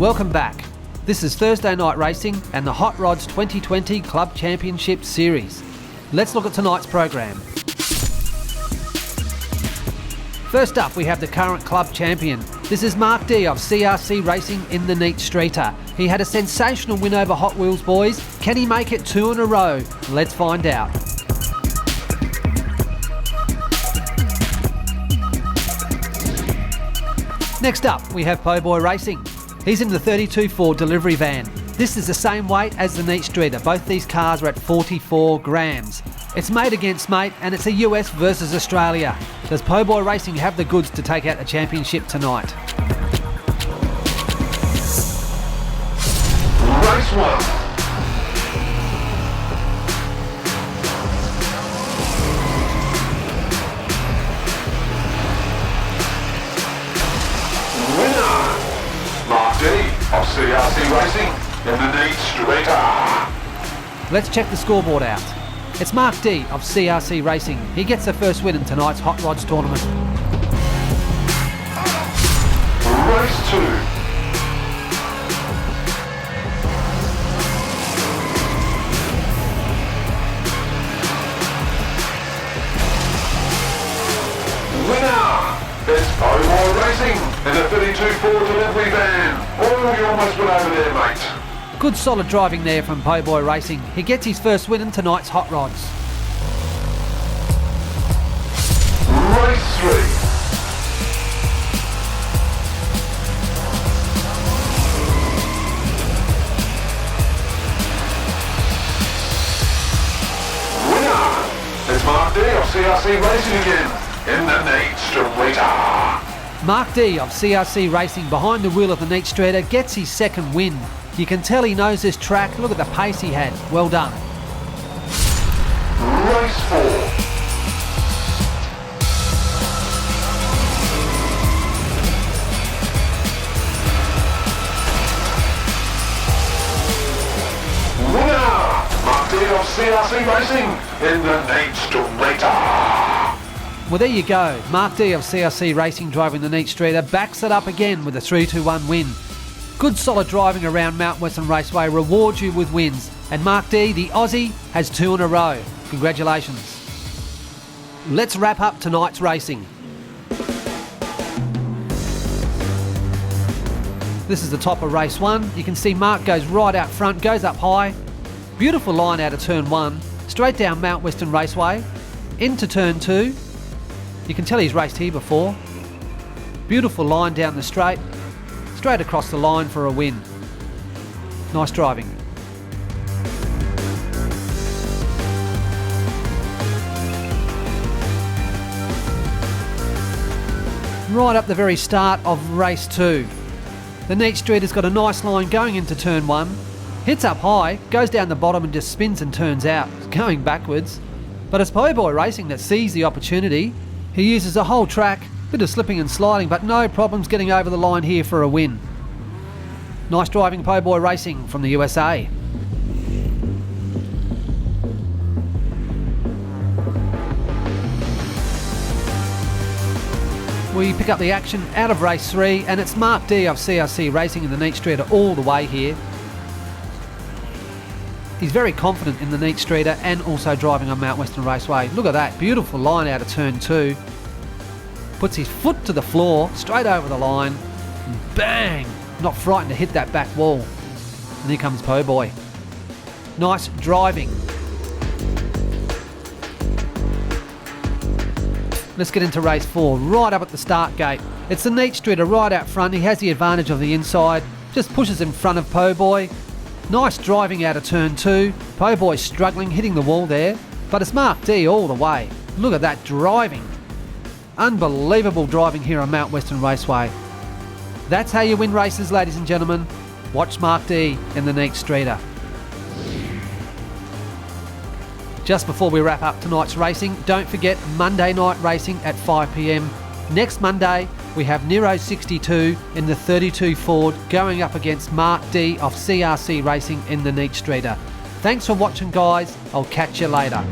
Welcome back. This is Thursday Night Racing and the Hot Rods 2020 Club Championship Series. Let's look at tonight's program. First up, we have the current club champion. This is Marc D of CRC Racing in the Neet Streeter. He had a sensational win over Hot Wheels boys. Can he make it 2 in a row? Let's find out. Next up, we have Po Boy Racing. He's in the 32 Ford delivery van. This is the same weight as the Neet Streeter. Both these cars are at 44 grams. It's mate against mate and it's a US versus Australia. Does Po Boy Racing have the goods to take out the championship tonight? Race 1. Marc D of CRC Racing in the Neet Streeter. Let's check the scoreboard out. It's Marc D of CRC Racing. He gets the first win in tonight's Hot Rods tournament. Race 2. Winner! It's Po Boy Racing in the 32 Ford delivery van. Oh, you almost went over there, mate. Good solid driving there from Po Boy Racing. He gets his first win in tonight's Hot Rods. Race 3. Winner! It's Marc D of CRC Racing again in the Neet Streeter. Marc D of CRC Racing behind the wheel of the Neet Streeter gets his second win. You can tell he knows this track. Look at the pace he had. Well done. Race 4. Winner! Marc D of CRC Racing in the Neet Streeter. Well, there you go. Marc D of CRC Racing driving the Neet Streeter backs it up again with a 3-2-1 win. Good solid driving around Mount Western Raceway rewards you with wins. And Marc D, the Aussie, has 2 in a row. Congratulations. Let's wrap up tonight's racing. This is the top of race 1. You can see Marc goes right out front, goes up high. Beautiful line out of turn 1. Straight down Mount Western Raceway. Into turn 2. You can tell he's raced here before. Beautiful line down the straight. Straight across the line for a win. Nice driving. Right up the very start of race 2. The Neet Streeter's got a nice line going into turn 1. Hits up high, goes down the bottom and just spins and turns out. It's going backwards. But it's Po Boy Racing that sees the opportunity. He uses the whole track. Bit of slipping and sliding, but no problems getting over the line here for a win. Nice driving, Po Boy Racing from the USA. We pick up the action out of race 3, and it's Marc D of CRC Racing in the Neet Streeter all the way here. He's very confident in the Neet Streeter and also driving on Mount Western Raceway. Look at that, beautiful line out of turn 2. Puts his foot to the floor, straight over the line, and bang! Not frightened to hit that back wall. And here comes Po Boy. Nice driving. Let's get into race 4, right up at the start gate. It's the Neet Streeter right out front. He has the advantage of the inside, just pushes in front of Po Boy. Nice driving out of turn 2. Po Boy's struggling, hitting the wall there, but it's Marc D all the way. Look at that driving. Unbelievable driving here on Mount Western Raceway. That's how you win races, ladies and gentlemen. Watch Marc D in the Neet Streeter. Just before we wrap up tonight's racing, don't forget Monday night racing at 5 p.m. Next Monday, we have Nero 62 in the 32 Ford going up against Marc D of CRC Racing in the Neet Streeter. Thanks for watching, guys. I'll catch you later.